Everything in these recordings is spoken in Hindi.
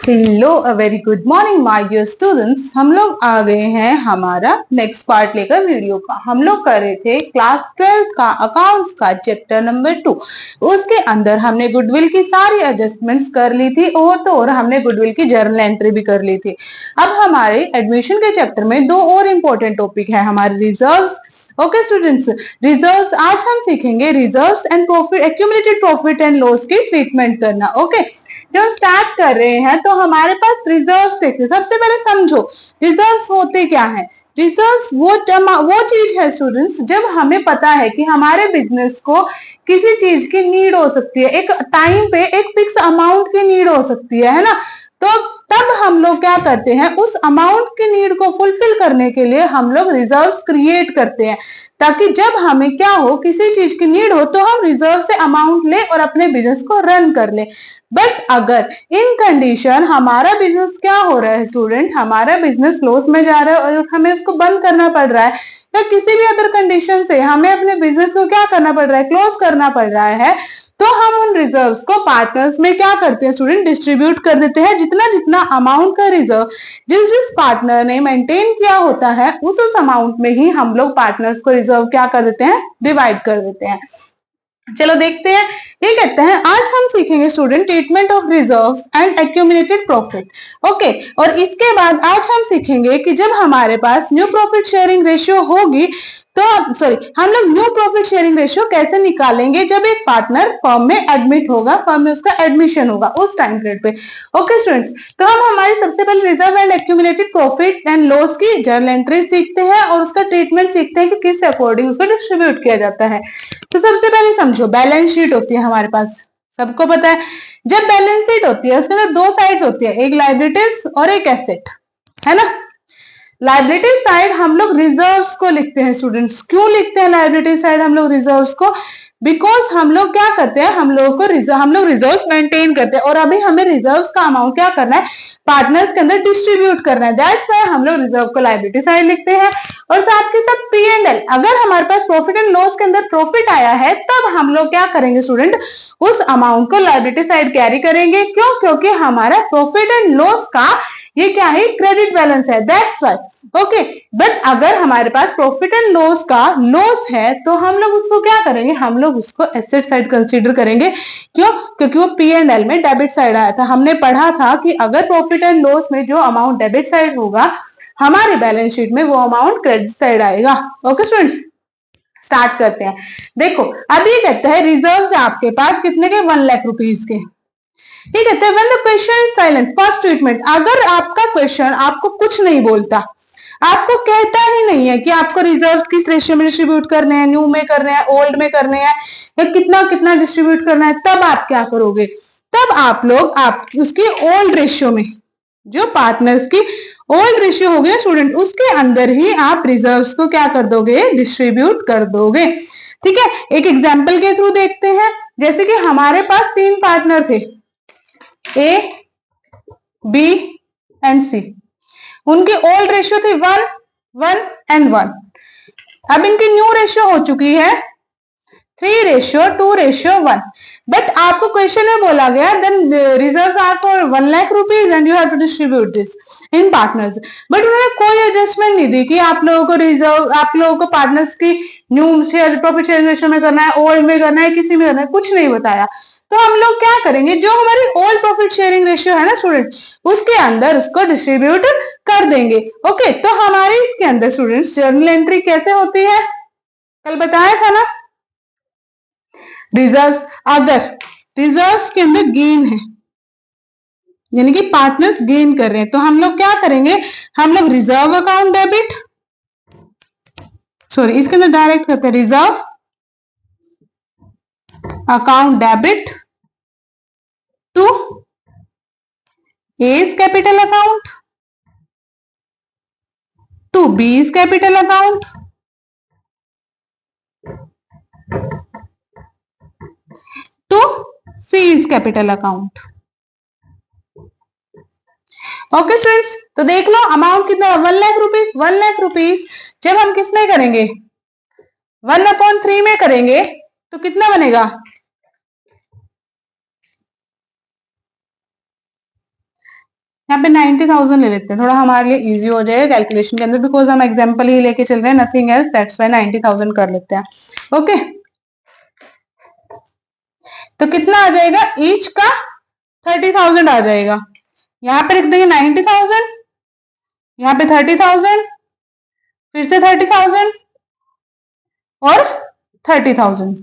Hello, a very good morning my dear students. हम लोग आ गए हैं हमारा नेक्स्ट पार्ट लेकर वीडियो का। हम लोग कर रहे थे क्लास 12 का अकाउंट्स का चैप्टर नंबर 2। उसके अंदर हमने गुडविल की सारी एडजस्टमेंट्स कर ली थी और हमने गुडविल की जर्नल एंट्री भी कर ली थी। अब हमारे एडमिशन के चैप्टर में दो और इम्पोर्टेंट टॉपिक है, हमारे रिजर्व्स। ओके स्टूडेंट्स, रिजर्व्स आज हम सीखेंगे reserves and profit, accumulated profit and loss की ट्रीटमेंट करना। ओके, जब हम स्टार्ट कर रहे हैं तो हमारे पास रिजर्व्स देखिए। सबसे पहले समझो रिजर्व्स होते क्या है। रिजर्व्स वो चीज है स्टूडेंट्स, जब हमें पता है कि हमारे बिजनेस को किसी चीज की नीड हो सकती है, एक टाइम पे एक फिक्स अमाउंट की नीड हो सकती है ना। तो तब हम लोग क्या करते हैं, उस अमाउंट की नीड को फुलफिल करने के लिए हम लोग रिजर्व्स क्रिएट करते हैं, ताकि जब हमें क्या हो, किसी चीज की नीड हो तो हम रिजर्व से अमाउंट ले और अपने बिजनेस को रन कर ले। बट अगर इन कंडीशन हमारा बिजनेस क्या हो रहा है स्टूडेंट, हमारा बिजनेस लॉस में जा रहा है और हमें उसको बंद करना पड़ रहा है, या किसी भी अदर कंडीशन से हमें अपने बिजनेस को क्या करना पड़ रहा है, क्लोज करना पड़ रहा है, तो हम उन रिजर्व्स को पार्टनर्स में क्या करते हैं स्टूडेंट, डिस्ट्रीब्यूट कर देते हैं। जितना जितना अमाउंट का रिजर्व जिस जिस पार्टनर ने मेंटेन किया होता है उस अमाउंट में ही हम लोग पार्टनर्स को रिजर्व क्या कर देते हैं, डिवाइड कर देते हैं। चलो देखते हैं। ये कहते हैं आज हम सीखेंगे student treatment of reserves and accumulated profit. Okay, और इसके बाद आज हम सीखेंगे कि जब हमारे पास न्यू प्रॉफिट शेयरिंग रेशियो होगी तो हम लोग न्यू प्रॉफिट शेयरिंग रेशियो कैसे निकालेंगे, जब एक पार्टनर फर्म में एडमिट होगा, फर्म में उसका एडमिशन होगा उस टाइम पीरियड पे। ओके स्टूडेंट्स, तो हम हमारी सबसे पहले reserve and accumulated profit and loss की जर्नल एंट्री सीखते हैं और उसका ट्रीटमेंट सीखते हैं कि किस अकॉर्डिंग उसको डिस्ट्रीब्यूट किया जाता है। तो सबसे पहले समझो, बैलेंस शीट होती है हमारे पास, सबको पता है। जब बैलेंस शीट होती है उसके अंदर दो साइड्स होती है, एक लायबिलिटीज और एक एसेट, है ना। लायबिलिटी साइड हम लोग रिजर्व्स को लिखते हैं स्टूडेंट्स। क्यों लिखते हैं लायबिलिटी साइड हम लोग रिजर्व्स को, बिकॉज हम लोग क्या करते हैं, हम लोग रिजर्व्स मेंटेन करते हैं और अभी हमें रिजर्व्स का अमाउंट क्या करना है, पार्टनर्स के अंदर डिस्ट्रीब्यूट करना है। दैट्स व्हाई हम लोग रिजर्व को लायबिलिटी साइड लिखते हैं। और साथ के साथ पी एंड एल, अगर हमारे पास प्रॉफिट एंड लॉस के अंदर प्रॉफिट आया है तब हम लोग क्या करेंगे स्टूडेंट, उस अमाउंट को लायबिलिटी साइड कैरी करेंगे। क्यों, क्योंकि हमारा प्रॉफिट एंड लॉस का ये क्या है, क्रेडिट बैलेंस है। That's why. ओके, बट अगर हमारे पास प्रॉफिट एंड लॉस का लॉस है तो हम लोग उसको क्या करेंगे, हम लोग उसको एसेट साइड कंसीडर करेंगे। क्यों, क्योंकि वो पी एंड एल में डेबिट साइड आया था। हमने पढ़ा था कि अगर प्रॉफिट एंड लॉस में जो अमाउंट डेबिट साइड होगा, हमारे बैलेंस शीट में वो अमाउंट क्रेडिट साइड आएगा। ओके स्टूडेंट्स, स्टार्ट करते हैं। देखो अब ये कहता है रिजर्व है आपके पास कितने के, 1 लाख रुपीज के। ये कहते हैं when the question is silent first treatment, अगर आपका क्वेश्चन आपको कुछ नहीं बोलता, आपको कहता ही नहीं है कि आपको रिजर्व्स किस रेशियो में डिस्ट्रीब्यूट करने हैं, न्यू में करने हैं, ओल्ड में करने हैं, या कितना कितना डिस्ट्रीब्यूट करना है, तब आप क्या करोगे, तब आप लोग उसकी ओल्ड रेशियो में, जो पार्टनर्स की ओल्ड रेशियो होगी ना स्टूडेंट, उसके अंदर ही आप रिजर्व्स को क्या कर दोगे, डिस्ट्रीब्यूट कर दोगे। ठीक है, एक एग्जाम्पल के थ्रू देखते हैं। जैसे कि हमारे पास 3 पार्टनर थे, ए, बी एंड सी। उनकी ओल्ड रेशियो थी 1, 1 एंड 1। अब इनकी न्यू रेशियो हो चुकी है 3:2:1। बट आपको क्वेश्चन में बोला गया then reserves are for 1 lakh rupees and you have to distribute this in partners. But उन्होंने कोई एडजस्टमेंट नहीं दी कि आप लोगों को पार्टनर्स की new share profit sharing ratio में करना है, ओल्ड में करना है, किसी में करना है, कुछ नहीं बताया। तो हम लोग क्या करेंगे, जो हमारी ओल्ड प्रॉफिट शेयरिंग रेशियो है ना स्टूडेंट, उसके अंदर उसको डिस्ट्रीब्यूट कर देंगे। ओके, तो हमारे इसके अंदर स्टूडेंट्स जर्नल एंट्री कैसे होती है, कल बताया था ना। रिजर्व्स, अगर रिजर्व्स के अंदर गेन है, यानी कि पार्टनर्स गेन कर रहे हैं, तो हम लोग क्या करेंगे, हम लोग रिजर्व अकाउंट डेबिट, इसके अंदर डायरेक्ट करते हैं रिजर्व अकाउंट डेबिट टू ए's कैपिटल अकाउंट टू बी's कैपिटल अकाउंट टू सी's कैपिटल अकाउंट। ओके स्टूडेंट्स, तो देख लो अमाउंट कितना, 1 लाख रुपीज। 1 लाख रुपीज जब हम किस में करेंगे, 1/3 में करेंगे तो कितना बनेगा, पे 90,000 ले लेते हैं, थोड़ा हमारे लिए इजी हो जाएगा कैलकुलेशन के अंदर, बिकॉज हम एग्जांपल ही लेके चल रहे हैं, नथिंग एल्स, दैट्स व्हाई 90,000 कर लेते हैं। ओके, तो कितना आ जाएगा, ईच का 30,000 आ जाएगा। यहाँ पे लिख देंगे 90,000, यहाँ पे 30,000, फिर से 30,000 और 30,000।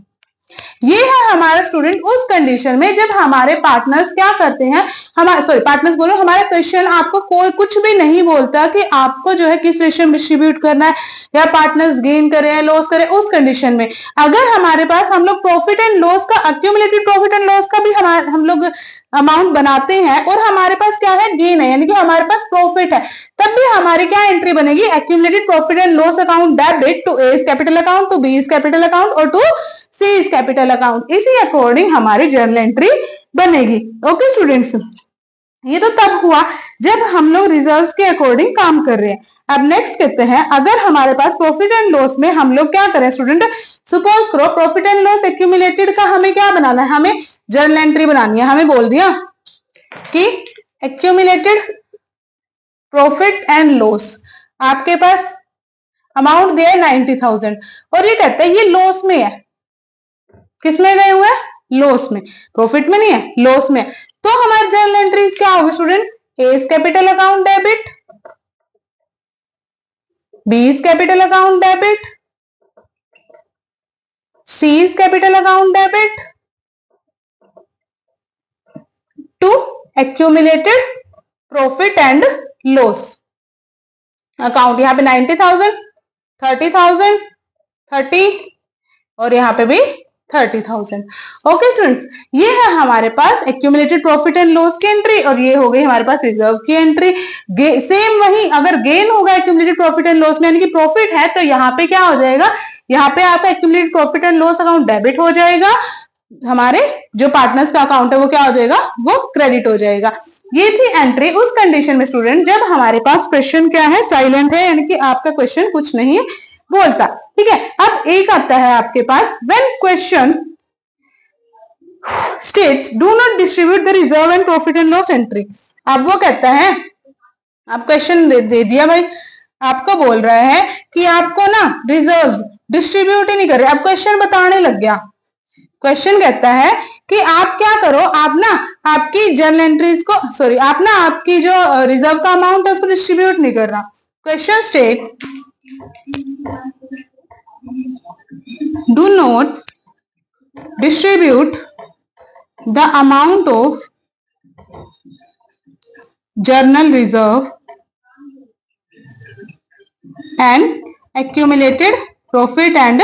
ये है हमारा स्टूडेंट उस कंडीशन में जब हमारे पार्टनर्स क्या करते हैं, हमारे पार्टनर्स बोलो, हमारा क्वेश्चन आपको कोई कुछ भी नहीं बोलता कि आपको जो है किस रेशियो में डिस्ट्रीब्यूट करना है या पार्टनर्स गेन करें या लॉस करें। उस कंडीशन में अगर हमारे पास हम लोग प्रॉफिट एंड लॉस का, अक्यूमुलेटेड प्रॉफिट एंड लॉस का भी हम लोग अमाउंट बनाते हैं और हमारे पास क्या है, गेन है, यानी कि हमारे पास प्रॉफिट है, तब भी हमारी क्या एंट्री बनेगी, accumulated profit and loss account debit to A capital account, to B capital account और टू सी कैपिटल अकाउंट। इसी अकॉर्डिंग हमारी जर्नल एंट्री बनेगी। ओके स्टूडेंट्स, ये तो तब हुआ जब हम लोग रिजर्व्स के अकॉर्डिंग काम कर रहे हैं। अब नेक्स्ट कहते हैं, अगर हमारे पास प्रॉफिट एंड लॉस में हम लोग क्या करें स्टूडेंट, सपोज करो प्रॉफिट एंड लॉस एक्यूमुलेटेड का हमें क्या बनाना है, हमें जर्नल एंट्री बनानी है। हमें बोल दिया कि एक्यूमुलेटेड प्रॉफिट एंड लॉस, आपके पास अमाउंट दिया है 90,000 और ये कहता है ये लॉस में है, किस में गए हुए हैं, लॉस में, प्रॉफिट में नहीं है, लॉस में। तो हमारी जर्नल एंट्रीज क्या होगी student, A capital account debit, B capital account debit, C capital account debit to accumulated profit and loss account. यहाँ पे 90,000, 30,000, 30 और यहाँ पे भी 30,000। ओके स्टूडेंट्स, ये है हमारे पास एक्यूमुलेटेड प्रॉफिट एंड लॉस की एंट्री और ये हो गई हमारे पास रिजर्व की एंट्री। सेम वही अगर गेन होगा एक्यूमुलेटेड प्रॉफिट एंड लॉस में, यानी कि प्रॉफिट है, तो यहाँ पे क्या हो जाएगा, यहाँ पे आपका accumulated profit and loss account debit हो जाएगा, हमारे जो पार्टनर्स का अकाउंट है वो क्या हो जाएगा, वो क्रेडिट हो जाएगा। ये थी एंट्री उस कंडीशन में स्टूडेंट जब हमारे पास क्वेश्चन क्या है, साइलेंट है, यानी कि आपका क्वेश्चन कुछ नहीं बोलता। ठीक है, अब एक आता है आपके पास, when question states do not distribute the reserve and profit and loss entry. अब वो कहता है, आप क्वेश्चन दे दिया भाई, आपको बोल रहा है कि आपको ना रिजर्व्स डिस्ट्रीब्यूट ही नहीं कर रहे, अब क्वेश्चन बताने लग गया। क्वेश्चन कहता है कि आप क्या करो, आप ना आपकी जर्नल एंट्रीज को, सॉरी, आप ना आपकी जो रिजर्व का अमाउंट है उसको डिस्ट्रीब्यूट नहीं कर रहा। Question state do not distribute the amount of journal reserve and accumulated profit and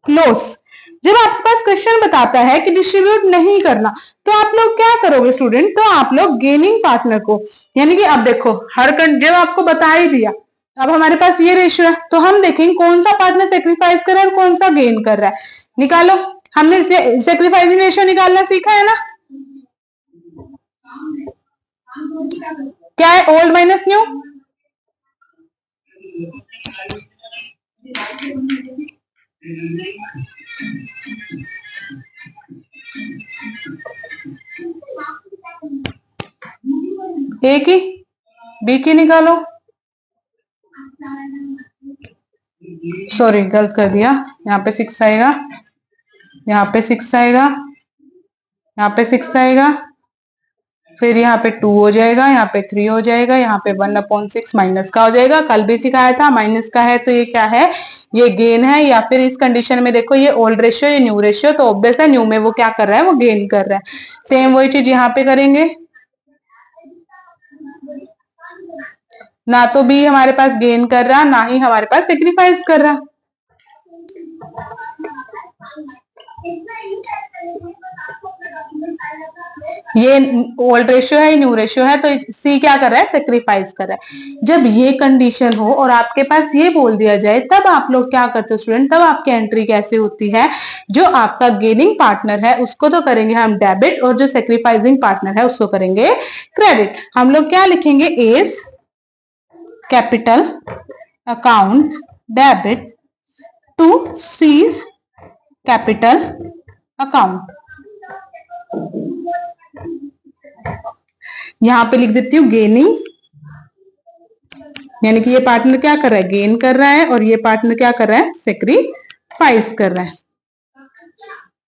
loss. जब आपके पास क्वेश्चन बताता है कि डिस्ट्रीब्यूट नहीं करना, तो आप लोग क्या करोगे स्टूडेंट, तो आप लोग गेनिंग पार्टनर को, यानी कि अब देखो जब आपको बता ही दिया, अब हमारे पास ये रेशियो है, तो हम देखेंगे कौन सा पार्टनर सेक्रीफाइस कर रहा है और कौन सा गेन कर रहा है, निकालो। हमने सेक्रीफाइसिंग रेशियो निकालना सीखा है ना, क्या है, ओल्ड माइनस न्यू। ए की बी की निकालो, सॉरी गलत कर दिया, यहाँ पे 6 आएगा, यहाँ पे 6 आएगा, यहाँ पे 6 आएगा, फिर यहाँ पे 2 हो जाएगा, यहाँ पे 3 हो जाएगा, यहाँ पे 1/6 माइनस का हो जाएगा। कल भी सिखाया था, माइनस का है तो ये क्या है, ये गेन है, या फिर इस कंडीशन में देखो ये ओल्ड रेशियो, ये न्यू रेशियो, तो ऑब्वियस है न्यू में वो क्या कर रहा है, वो गेन कर रहा है। सेम वही चीज यहाँ पे करेंगे, ना तो बी हमारे पास गेन कर रहा, ना ही हमारे पास सेक्रीफाइस कर रहा। ये ओल्ड रेशियो है, न्यू रेशियो है, तो सी क्या कर रहा है, सेक्रीफाइस कर रहा है। जब ये कंडीशन हो और आपके पास ये बोल दिया जाए, तब आप लोग क्या करते हो स्टूडेंट, तब आपकी एंट्री कैसे होती है, जो आपका गेनिंग पार्टनर है उसको तो करेंगे हम डेबिट, और जो सेक्रीफाइसिंग पार्टनर है उसको करेंगे क्रेडिट। हम लोग क्या लिखेंगे, A's capital account debit to C's capital account. यहां पे लिख देती हूँ गेनिंग यानी कि ये पार्टनर क्या कर रहा है, गेन कर रहा है, और ये पार्टनर क्या कर रहा है, सेक्रीफाइस कर रहा है।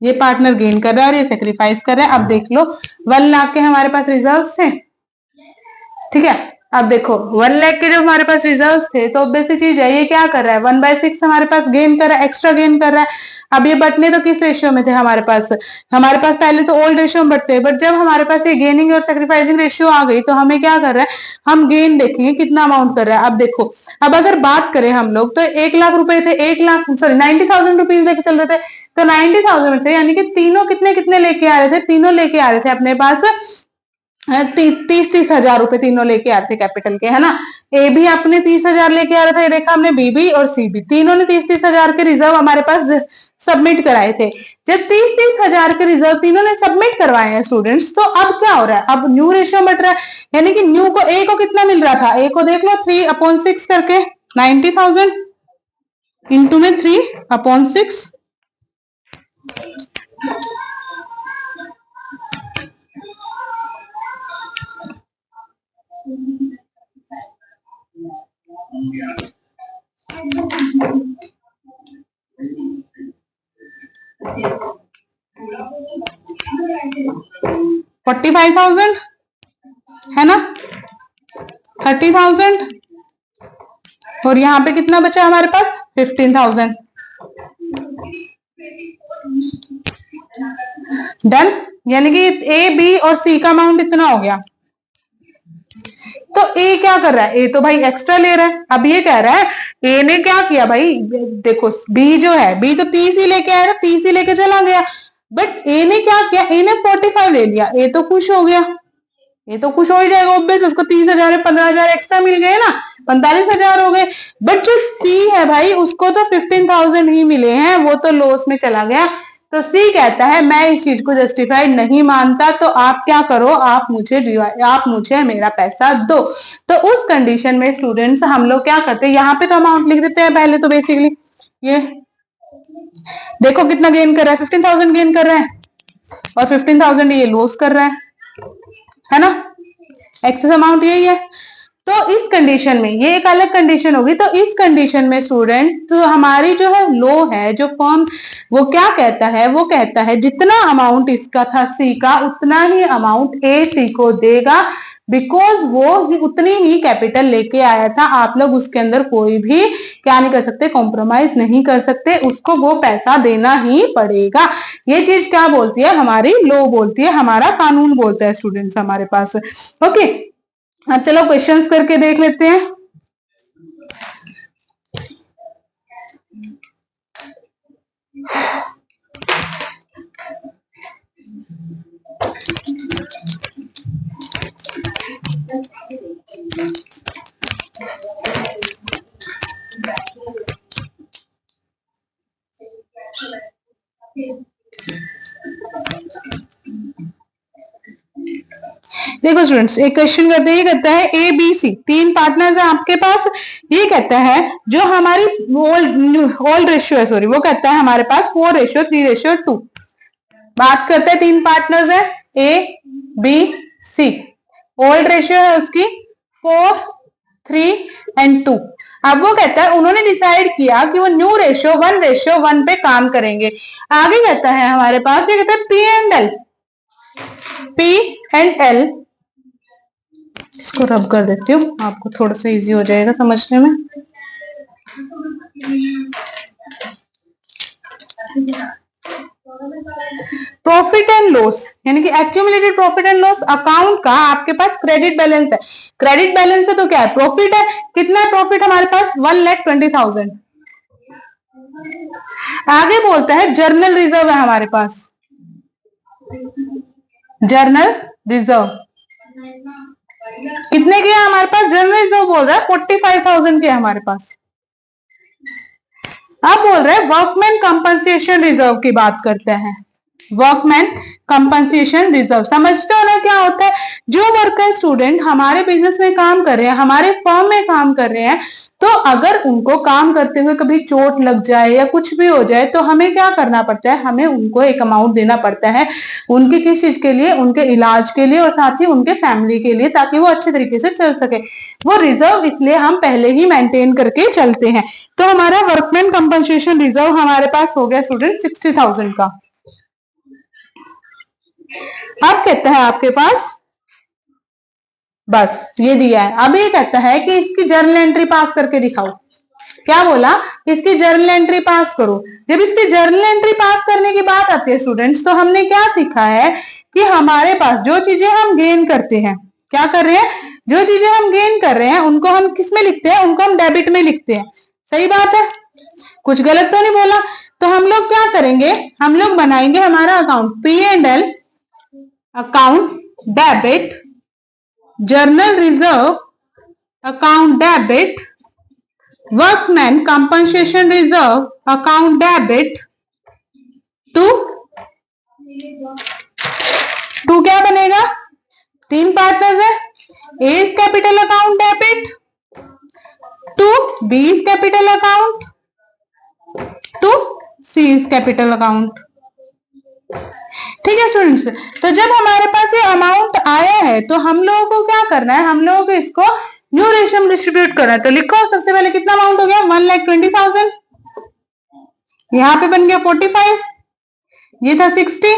ये पार्टनर गेन कर रहा है और ये सेक्रीफाइस कर रहा है। अब देख लो 1 लाख के हमारे पास रिजर्व्स थे, ठीक है। अब देखो 1 लाख के जो हमारे पास रिजर्व्स थे, तो ऑब्वियस चीज है, ये क्या कर रहा है, 1/6 हमारे पास गेन कर रहा है, एक्स्ट्रा गेन कर रहा है। अब ये बटने तो किस रेशियो में थे हमारे पास पहले तो ओल्ड रेशियो में बटते हैं, बट जब हमारे पास ये गेनिंग और सेक्रीफाइसिंग रेशियो आ गई तो हमें क्या कर रहा है, हम गेन देखेंगे कितना अमाउंट कर रहा है। अब देखो, अब अगर बात करें हम लोग तो 1 लाख रुपए थे, 90,000 रुपीज लेके चल रहे थे, तो 90,000 में से यानी कि तीनों कितने कितने लेके आ रहे थे, तीनों लेके आ रहे थे अपने पास 30 हजार रुपए, तीनों लेके आ रहे थे कैपिटल के, है ना। ए भी अपने 30,000 लेके आ रहा था, देखा हमने, बी भी और सी भी, तीनों ने 30 हजार के रिजर्व हमारे पास सबमिट कराए थे। जब 30 हजार के रिजर्व तीनों ने सबमिट करवाए हैं स्टूडेंट्स, तो अब क्या हो रहा है, अब न्यू रेशियो बढ़ रहा है, यानी कि न्यू को ए को कितना मिल रहा था, ए को देख लो 3/6 करके 90,000 इंटू में 3/6, $45,000 है ना, 30,000, और यहाँ पे कितना बचा हमारे पास 15,000। डन, यानी कि ए बी और सी का अमाउंट इतना हो गया। तो ए क्या कर रहा है, ए तो भाई एक्स्ट्रा ले रहा है। अब ये कह रहा है, ए ने क्या किया भाई, देखो बी जो है, बी तो 30 ही लेके आया, 30 ही लेके चला गया, बट ए ने क्या किया, ए ने 45 ले लिया, ए तो खुश हो गया, ये तो खुश हो ही जाएगा ऑब्वियस, उसको 30,000 में 15,000 एक्स्ट्रा मिल गए ना, 45,000 हो गए। बट जो सी है भाई, उसको तो 15,000 ही मिले हैं, वो तो लॉस में चला गया। तो सी कहता है मैं इस चीज को जस्टिफाई नहीं मानता, तो आप क्या करो, आप मुझे मेरा पैसा दो। तो उस कंडीशन में स्टूडेंट्स हम लोग क्या करते हैं, यहाँ पे तो अमाउंट लिख देते हैं पहले तो, बेसिकली ये देखो कितना गेन कर रहा है, 15,000 गेन कर रहा है, और 15,000 ये लॉस कर रहा है ना, एक्सेस अमाउंट यही है। तो इस कंडीशन में ये एक अलग कंडीशन होगी। तो इस कंडीशन में स्टूडेंट, तो हमारी जो है लो है, जो फर्म वो क्या कहता है, वो कहता है जितना अमाउंट इसका था सी का, उतना ही अमाउंट ए सी को देगा, बिकॉज वो उतनी ही कैपिटल लेके आया था। आप लोग उसके अंदर कोई भी क्या नहीं कर सकते, कॉम्प्रोमाइज नहीं कर सकते, उसको वो पैसा देना ही पड़ेगा। ये चीज क्या बोलती है, हमारी लॉ बोलती है, हमारा कानून बोलता है स्टूडेंट्स हमारे पास। ओके, अब चलो क्वेश्चंस करके देख लेते हैं। देखो स्टूडेंट्स, एक क्वेश्चन करते हैं, ये कहता है ए बी सी 3 पार्टनर्स है आपके पास। ये कहता है जो हमारी ओल्ड रेशियो है, सॉरी, वो कहता है हमारे पास 4:3:2। बात करते हैं 3 पार्टनर्स है A B C, old ratio है उसकी 4, 3 एंड 2। अब वो कहता है उन्होंने डिसाइड किया कि वो न्यू रेशियो 1:1 पे काम करेंगे। आगे कहता है हमारे पास, ये कहता है पी एंड एल, इसको रब कर देती हूँ, आपको थोड़ा सा इजी हो जाएगा समझने में। प्रॉफिट एंड लॉस, यानी कि accumulated profit and loss account का आपके पास क्रेडिट बैलेंस है। क्रेडिट बैलेंस है तो क्या है, प्रॉफिट है। कितना है प्रॉफिट हमारे पास, 1,20,000। आगे बोलता है जर्नल रिजर्व है हमारे पास, जर्नल रिजर्व कितने के हमारे पास, जर्नल रिजर्व बोल रहा है 45,000 के हमारे पास। अब बोल रहे हैं वर्कमैन कंपनसेशन रिजर्व की बात करते हैं। वर्कमैन कंपनसेशन रिजर्व समझते हो ना क्या होता है, जो वर्कर स्टूडेंट हमारे बिजनेस में काम कर रहे हैं, हमारे फर्म में काम कर रहे हैं, तो अगर उनको काम करते हुए कभी चोट लग जाए या कुछ भी हो जाए, तो हमें क्या करना पड़ता है, हमें उनको एक अमाउंट देना पड़ता है, उनकी किस चीज के लिए, उनके इलाज के लिए और साथ ही उनके फैमिली के लिए, ताकि वो अच्छे तरीके से चल सके। वो रिजर्व इसलिए हम पहले ही मेंटेन करके चलते हैं। तो हमारा वर्कमैन कंपनसेशन रिजर्व हमारे पास हो गया स्टूडेंट 60,000 का। अब कहता है आपके पास बस ये दिया है, अब ये कहता है कि इसकी जर्नल एंट्री पास करके दिखाओ। क्या बोला? इसकी जर्नल एंट्री पास करो। जब इसकी जर्नल एंट्री पास करने की बात आती है स्टूडेंट्स, तो हमने क्या सीखा है कि हमारे पास जो चीजें हम गेन करते हैं, क्या कर रहे हैं, जो चीजें हम गेन कर रहे हैं उनको हम किस में लिखते हैं, उनको हम डेबिट में लिखते हैं। सही बात है, कुछ गलत तो नहीं बोला? तो हम लोग क्या करेंगे, हम लोग बनाएंगे हमारा account P&L account debit, journal reserve account debit, workman compensation reserve account debit to क्या बनेगा, 3 पार्टनर्स है, A is capital account debit to B is capital account to C is capital account. ठीक है स्टूडेंट्स, तो जब हमारे पास ये अमाउंट आया है तो हम लोगों को क्या करना है, हम लोगों को इसको न्यू रेशियो में डिस्ट्रीब्यूट करना है। तो लिखो सबसे पहले कितना अमाउंट हो गया, 1,20,000, यहाँ पे बन गया 45, ये था 60,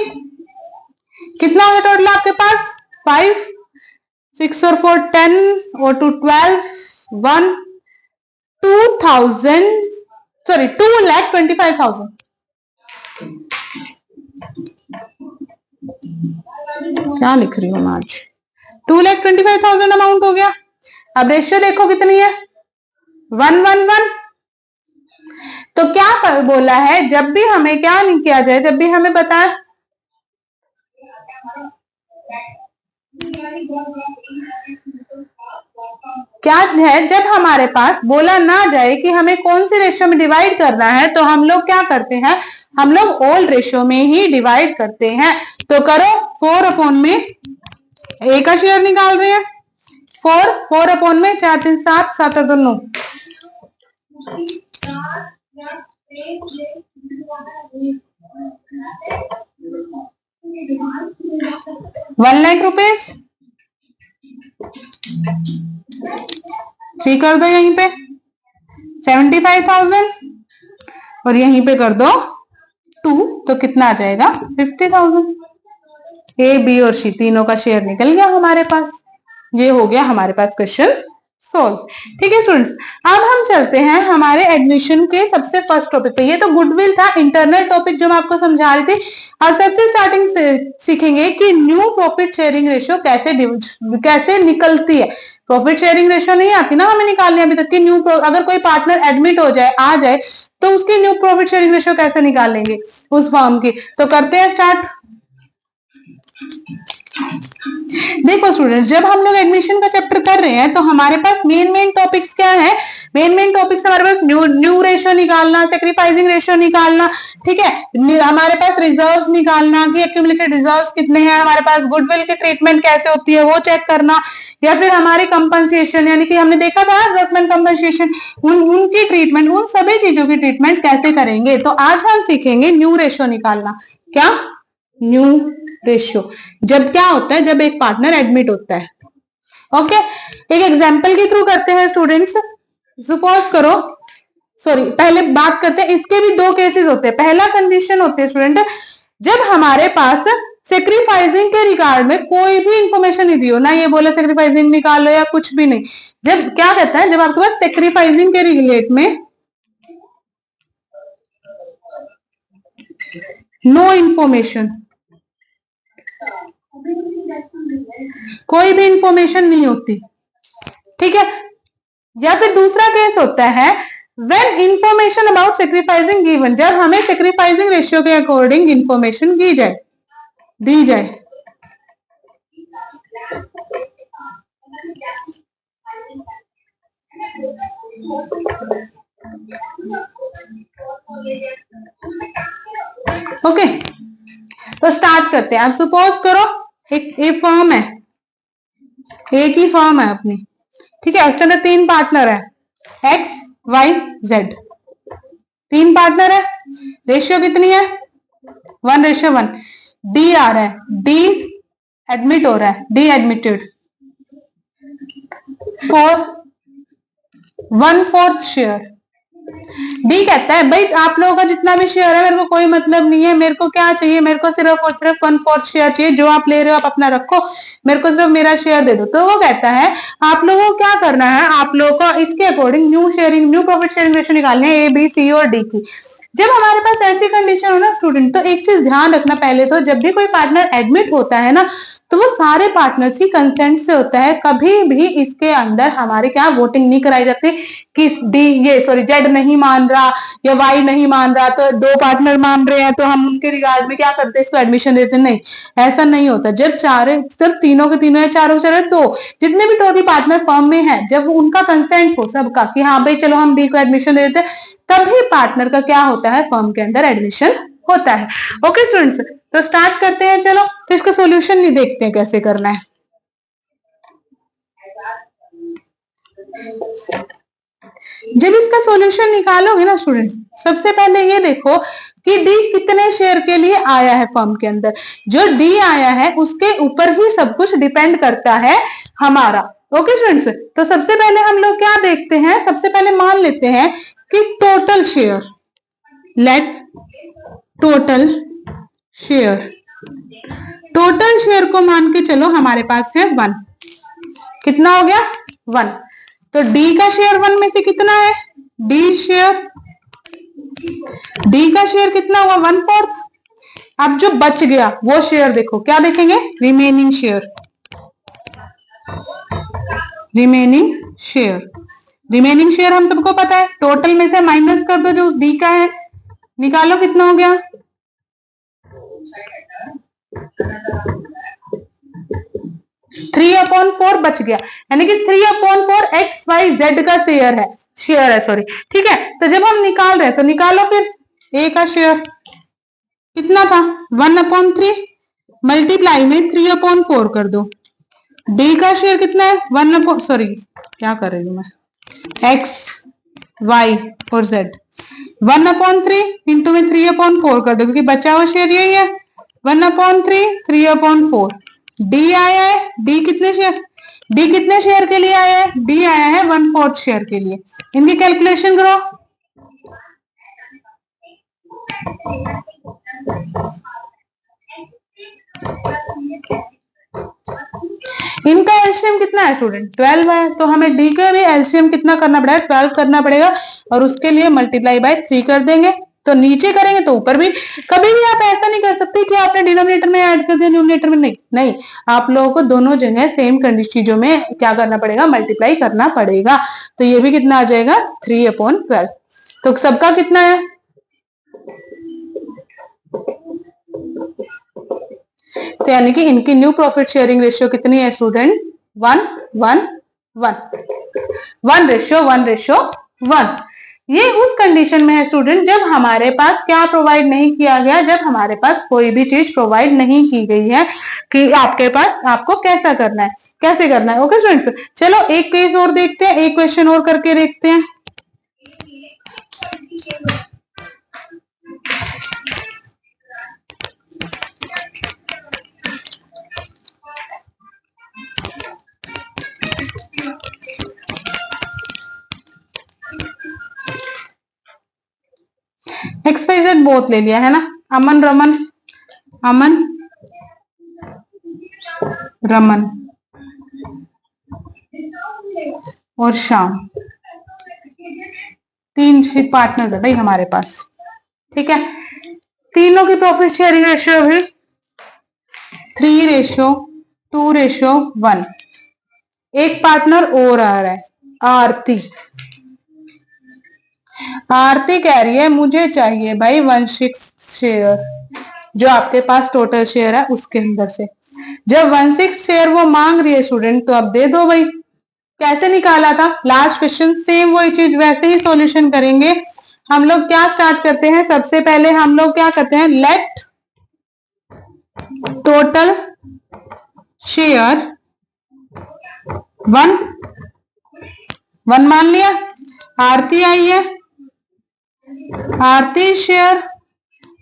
कितना हो गया टोटल आपके पास 5, 6 और 4 10 और 2 12, 1 2,25,000। क्या लिख रही हूँ आज, 2,25,000 अमाउंट हो गया। अब रेशियो देखो कितनी है, 1:1:1। तो क्या बोला है, जब भी हमें क्या नहीं किया जाए, जब भी हमें बताए क्या है, जब हमारे पास बोला ना जाए कि हमें कौन सी रेशियो में डिवाइड करना है, तो हम लोग क्या करते हैं, हम लोग ओल्ड रेशियो में ही डिवाइड करते हैं। तो करो 4 में A का शेयर निकाल रहे हैं, 4 में 4 3 7 7 और 2 9, 1 लाख रुपीज 3 कर दो, यहीं पे 75,000 और यहीं पे कर दो 2, तो कितना आ जाएगा 50,000। A B और C तीनों का शेयर निकल गया हमारे पास। ये हो गया हमारे पास क्वेश्चन सोल्व। ठीक है स्टूडेंट्स, अब हम चलते हैं हमारे एडमिशन के सबसे फर्स्ट टॉपिक पे। ये तो गुडविल था, इंटरनल टॉपिक जो मैं आपको समझा रही थी। और सबसे स्टार्टिंग से सीखेंगे कि न्यू प्रॉफिट शेयरिंग रेशियो कैसे निकलती है। प्रॉफिट शेयरिंग रेशियो नहीं आती ना हमें निकालनी अभी तक की। न्यू अगर कोई पार्टनर एडमिट हो जाए, आ जाए, तो उसकी न्यू प्रॉफिट शेयरिंग रेशियो कैसे निकाल लेंगे उस फर्म की। तो करते हैं स्टार्ट। देखो स्टूडेंट्स, जब हम लोग एडमिशन का चैप्टर कर रहे हैं तो हमारे पास मेन टॉपिक्स क्या है, मेन टॉपिक्स हमारे पास न्यू रेशियो निकालना, सैक्रिफाइसिंग रेशियो निकालना, ठीक है, हमारे पास रिजर्व्स निकालना कि एक्यूमुलेटेड रिजर्व्स कितने हैं, हमारे पास गुडविल की ट्रीटमेंट कैसे होती है वो चेक करना, या फिर हमारी कंपनसेशन, यानी कि हमने देखा था वर्कमैन कंपनसेशन, उनकी ट्रीटमेंट, उन सभी चीजों की ट्रीटमेंट कैसे करेंगे। तो आज हम सीखेंगे न्यू रेशियो निकालना। क्या? New ratio. जब क्या होता है, जब एक पार्टनर एडमिट होता है। ओके, एक एग्जांपल के थ्रू करते हैं स्टूडेंट्स। सपोज करो, सॉरी पहले बात करते हैं, इसके भी 2 केसेस होते हैं। पहला कंडीशन होती है स्टूडेंट, जब हमारे पास सेक्रीफाइसिंग के रिगार्ड में कोई भी इंफॉर्मेशन नहीं दी हो, ना ये बोला सेक्रीफाइसिंग निकालो या कुछ भी नहीं। जब क्या कहता है, जब आपके पास सेक्रीफाइसिंग के रिलेट में नो इंफॉर्मेशन, कोई भी इंफॉर्मेशन नहीं होती, ठीक है। या फिर दूसरा केस होता है when information about sacrificing given, जब हमें सेक्रीफाइसिंग रेशियो के अकॉर्डिंग इंफॉर्मेशन दी जाए। ओके, तो स्टार्ट करते हैं। आप सपोज करो एक फर्म है, एक ही फर्म है अपनी, ठीक है। उसके अंदर 3 पार्टनर है, X Y Z, 3 पार्टनर है। रेशियो कितनी है? 1:1। डी आ रहा है, डी एडमिट हो रहा है, D admitted, for 1/4 share. D कहता है भाई आप लोगों का जितना भी शेयर है मेरे को कोई मतलब नहीं है, मेरे को क्या चाहिए, मेरे को सिर्फ और सिर्फ 1/4 शेयर चाहिए, जो आप ले रहे हो आप अपना रखो, मेरे को सिर्फ मेरा शेयर दे दो। तो वो कहता है आप लोगों को क्या करना है, आप लोगों को इसके according new profit sharing ratio निकालनी है ए बी सी और डी की। जब हमारे पास ऐसी कंडीशन हो ना स्टूडेंट, तो एक चीज ध्यान रखना, पहले तो जब भी कोई पार्टनर एडमिट होता है ना, तो वो सारे पार्टनर्स की कंसेंट से होता है, कभी भी इसके अंदर हमारे क्या वोटिंग नहीं कराई जाती कि जेड नहीं मान रहा या वाई नहीं मान रहा, तो दो पार्टनर मान रहे हैं तो हम उनके रिगार्ड में क्या करते हैं, इसको एडमिशन देते, नहीं ऐसा नहीं होता। जब तीनों के तीनों या चारों के चारों दो जितने भी टोटल पार्टनर फर्म में है, जब उनका कंसेंट हो सबका कि हाँ भाई चलो हम डी को एडमिशन दे देते, तभी पार्टनर का क्या होता है, फर्म के अंदर एडमिशन होता है। ओके स्टूडेंट्स, तो स्टार्ट करते हैं। चलो तो इसका सॉल्यूशन नहीं देखते हैं कैसे करना है। जब इसका सॉल्यूशन निकालोगे ना स्टूडेंट, सबसे पहले ये देखो कि डी कितने शेयर के लिए आया है फर्म के अंदर। जो डी आया है उसके ऊपर ही सब कुछ डिपेंड करता है हमारा। ओके स्टूडेंट्स, तो सबसे पहले हम लोग क्या देखते हैं, सबसे पहले मान लेते हैं कि total share, let total share को मान के चलो हमारे पास है 1। कितना हो गया 1। तो डी का शेयर 1 में से कितना है, डी का शेयर कितना हुआ 1/4। अब जो बच गया वो शेयर देखो, क्या देखेंगे, रिमेनिंग शेयर हम सबको पता है, टोटल में से माइनस कर दो जो उस डी का है, निकालो कितना हो गया 3/4 बच गया, यानी कि 3/4 XYZ का शेयर है सॉरी, ठीक है। तो जब हम निकाल रहे हैं तो निकालो फिर, ए का शेयर कितना था 1/3 मल्टीप्लाई में 3/4 कर दो, डी का शेयर कितना है क्या कर रही हूं मैं, X Y और Z 1/3 इंटू में 3/4 कर दो, क्योंकि बचा हुआ शेयर यही है 1/3 3/4। डी आया है, डी कितने शेयर के लिए आया है, डी आया है 1/4 शेयर के लिए। इनकी कैलकुलेशन करो, इनका एलसीएम कितना है स्टूडेंट 12 है, तो हमें डी का भी एलसीएम कितना करना पड़ेगा 12 करना पड़ेगा, और उसके लिए मल्टीप्लाई बाय 3 कर देंगे। तो नीचे करेंगे तो ऊपर भी, कभी भी आप ऐसा नहीं कर सकते कि आपने डिनोमिनेटर में ऐड कर दिया न्यूमरेटर में, नहीं, आप लोगों को दोनों जगह सेम चीजों में क्या करना पड़ेगा, मल्टीप्लाई करना पड़ेगा। तो ये भी कितना आ जाएगा 3/12। तो सबका कितना है, तो यानी कि इनकी न्यू प्रॉफिट शेयरिंग रेशियो कितनी है स्टूडेंट 1:1:1। ये उस कंडीशन में है स्टूडेंट जब हमारे पास क्या प्रोवाइड नहीं किया गया, जब हमारे पास कोई भी चीज प्रोवाइड नहीं की गई है कि आपके पास आपको कैसे करना है। ओके स्टूडेंट्स, चलो एक केस और देखते हैं, एक क्वेश्चन और करके देखते हैं। XYZ बोथ ले लिया है ना, अमन रमन और श्याम, 3 पार्टनर्स है भाई हमारे पास, ठीक है। तीनों की प्रॉफिट शेयरिंग रेशियो भी 3:2:1। एक पार्टनर और आ रहा है आरती कह रही है मुझे चाहिए भाई 1/6 शेयर, जो आपके पास टोटल शेयर है उसके अंदर से। जब 1/6 शेयर वो मांग रही है स्टूडेंट, तो अब दे दो भाई। कैसे निकाला था लास्ट क्वेश्चन, सेम वही चीज वैसे ही सॉल्यूशन करेंगे। हम लोग क्या स्टार्ट करते हैं, सबसे पहले हम लोग क्या करते हैं, लेट टोटल शेयर 1 मान लिया, आरती आई है,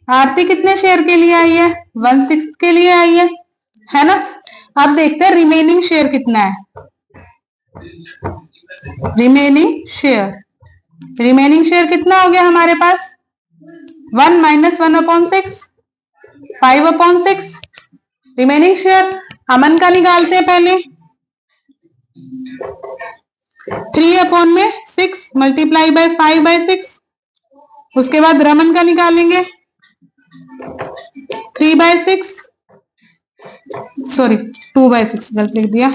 आरती कितने शेयर के लिए आई है 1/6 के लिए आई है ना। अब देखते हैं रिमेनिंग शेयर कितना है, रिमेनिंग शेयर, रिमेनिंग शेयर कितना हो गया हमारे पास 1 माइनस 1/6, 5/6। रिमेनिंग शेयर अमन का निकालते हैं पहले, 3/6 मल्टीप्लाई बाय 5/6। उसके बाद रमन का निकालेंगे 3/6, सॉरी 2/6 गलत लिख दिया,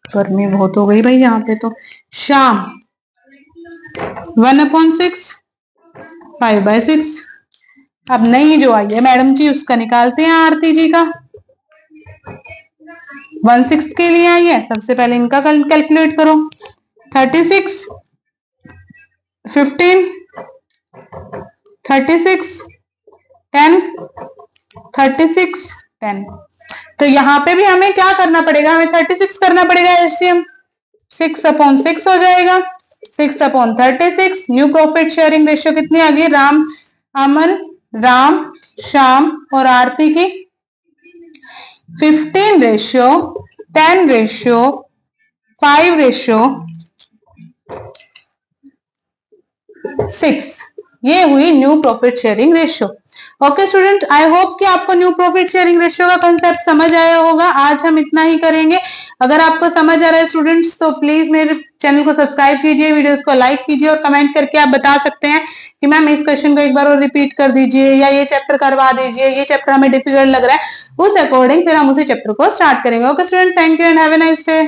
गर्मी बहुत हो गई भाई यहाँ पे तो। शाम 1/6, 5/6। अब नई जो आई है मैडम जी उसका निकालते हैं आरती जी का। 1/6 के लिए आई है, सबसे पहले इनका कैलकुलेट करो। 36, 15, 36, 10, 36, 10। तो यहाँ पे भी हमें क्या करना पड़ेगा, हमें 36 करना पड़ेगा एलसीएम, 6/6 हो जाएगा, 6/36। न्यू प्रॉफिट शेयरिंग रेशियो कितनी आ गई, राम, अमन, राम, श्याम और आरती की 15 रेशियो 10 रेशियो 5 रेशियो 6। ये हुई new profit sharing ratio. Okay student, I hope कि आपको न्यू प्रॉफिट शेयरिंग रेशियो का कंसेप्ट समझ आया होगा। आज हम इतना ही करेंगे। अगर आपको समझ आ रहा है स्टूडेंट्स तो प्लीज मेरे चैनल को सब्सक्राइब कीजिए, वीडियोस को लाइक कीजिए और कमेंट करके आप बता सकते हैं कि मैम इस क्वेश्चन को एक बार और रिपीट कर दीजिए या ये चैप्टर करवा दीजिए, ये चैप्टर हमें डिफिकल्ट लग रहा है। उस अकॉर्डिंग फिर हम उसी चैप्टर को स्टार्ट करेंगे। Okay student, thank you and have a nice day.